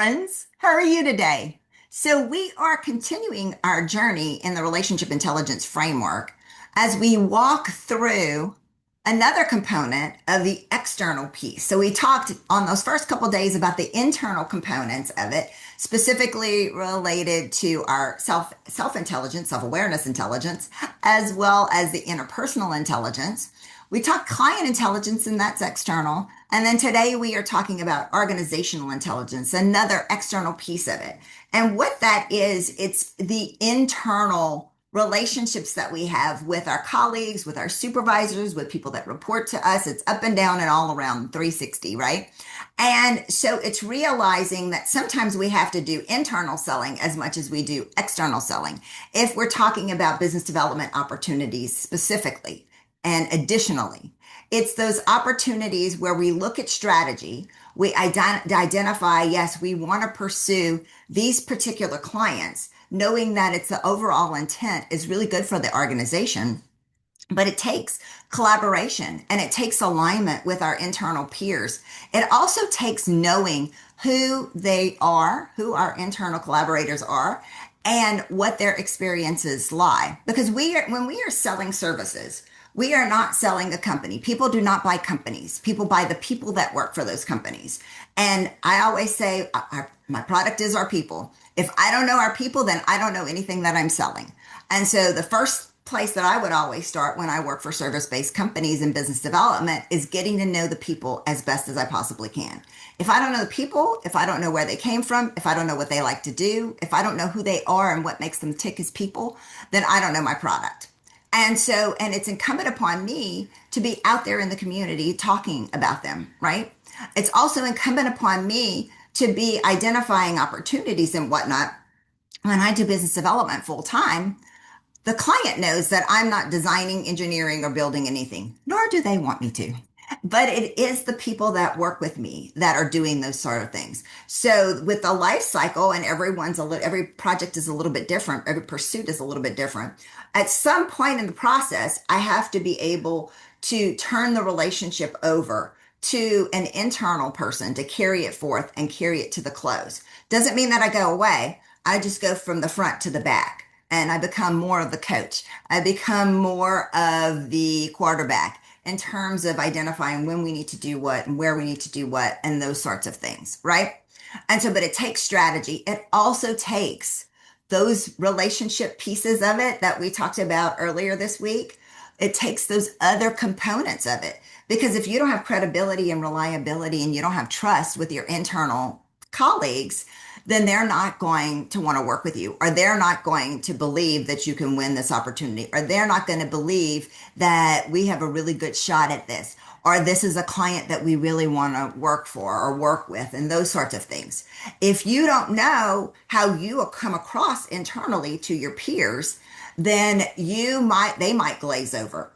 friends. How are you today? So, we are continuing our journey in the relationship intelligence framework as we walk through another component of the external piece. So, we talked on those first couple of days about the internal components of it, specifically related to our self intelligence, self awareness intelligence, as well as the interpersonal intelligence. We talked client intelligence, and that's external. And then today we are talking about organizational intelligence, another external piece of it. And what that is, it's the internal relationships that we have with our colleagues, with our supervisors, with people that report to us. It's up and down and all around 360, right? And so it's realizing that sometimes we have to do internal selling as much as we do external selling. If we're talking about business development opportunities specifically, and additionally, it's those opportunities where we look at strategy, we identify, yes, we want to pursue these particular clients, knowing that it's the overall intent is really good for the organization. But it takes collaboration and it takes alignment with our internal peers. It also takes knowing who they are, who our internal collaborators are, and what their experiences lie. Because when we are selling services, we are not selling a company. People do not buy companies. People buy the people that work for those companies. And I always say, my product is our people. If I don't know our people, then I don't know anything that I'm selling. And so the first place that I would always start when I work for service-based companies in business development is getting to know the people as best as I possibly can. If I don't know the people, if I don't know where they came from, if I don't know what they like to do, if I don't know who they are and what makes them tick as people, then I don't know my product. And it's incumbent upon me to be out there in the community talking about them, right? It's also incumbent upon me to be identifying opportunities and whatnot. When I do business development full time, the client knows that I'm not designing, engineering, or building anything, nor do they want me to. But it is the people that work with me that are doing those sort of things. So with the life cycle, and every project is a little bit different, every pursuit is a little bit different. At some point in the process, I have to be able to turn the relationship over to an internal person to carry it forth and carry it to the close. Doesn't mean that I go away. I just go from the front to the back and I become more of the coach. I become more of the quarterback in terms of identifying when we need to do what and where we need to do what and those sorts of things, right? And so, but it takes strategy. It also takes those relationship pieces of it that we talked about earlier this week. It takes those other components of it. Because if you don't have credibility and reliability and you don't have trust with your internal colleagues, then they're not going to want to work with you, or they're not going to believe that you can win this opportunity, or they're not going to believe that we have a really good shot at this, or this is a client that we really want to work for or work with, and those sorts of things. If you don't know how you will come across internally to your peers, then they might glaze over.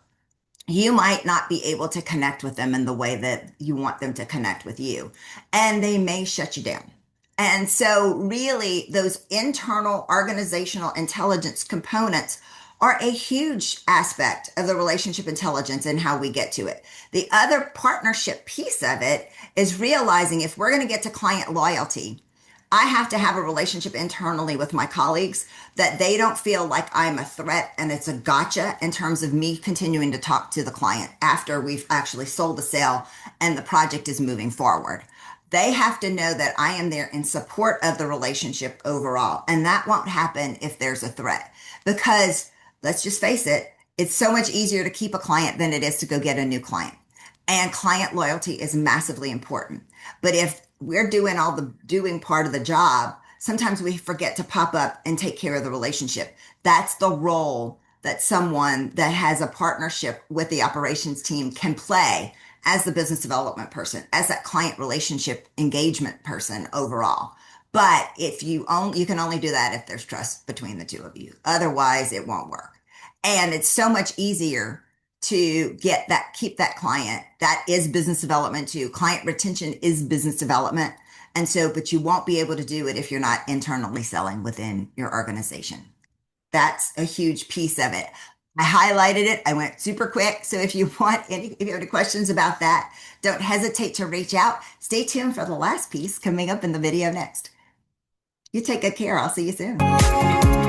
You might not be able to connect with them in the way that you want them to connect with you, and they may shut you down. And so really those internal organizational intelligence components are a huge aspect of the relationship intelligence and how we get to it. The other partnership piece of it is realizing if we're going to get to client loyalty, I have to have a relationship internally with my colleagues that they don't feel like I'm a threat and it's a gotcha in terms of me continuing to talk to the client after we've actually sold the sale and the project is moving forward. They have to know that I am there in support of the relationship overall. And that won't happen if there's a threat, because let's just face it, it's so much easier to keep a client than it is to go get a new client. And client loyalty is massively important. But if we're doing all the doing part of the job, sometimes we forget to pop up and take care of the relationship. That's the role that someone that has a partnership with the operations team can play as the business development person, as that client relationship engagement person overall. But if you can only do that if there's trust between the two of you. Otherwise, it won't work. And it's so much easier to keep that client. That is business development too. Client retention is business development. And so, but you won't be able to do it if you're not internally selling within your organization. That's a huge piece of it. I highlighted it. I went super quick. So if you if you have any questions about that, don't hesitate to reach out. Stay tuned for the last piece coming up in the video next. You take good care. I'll see you soon.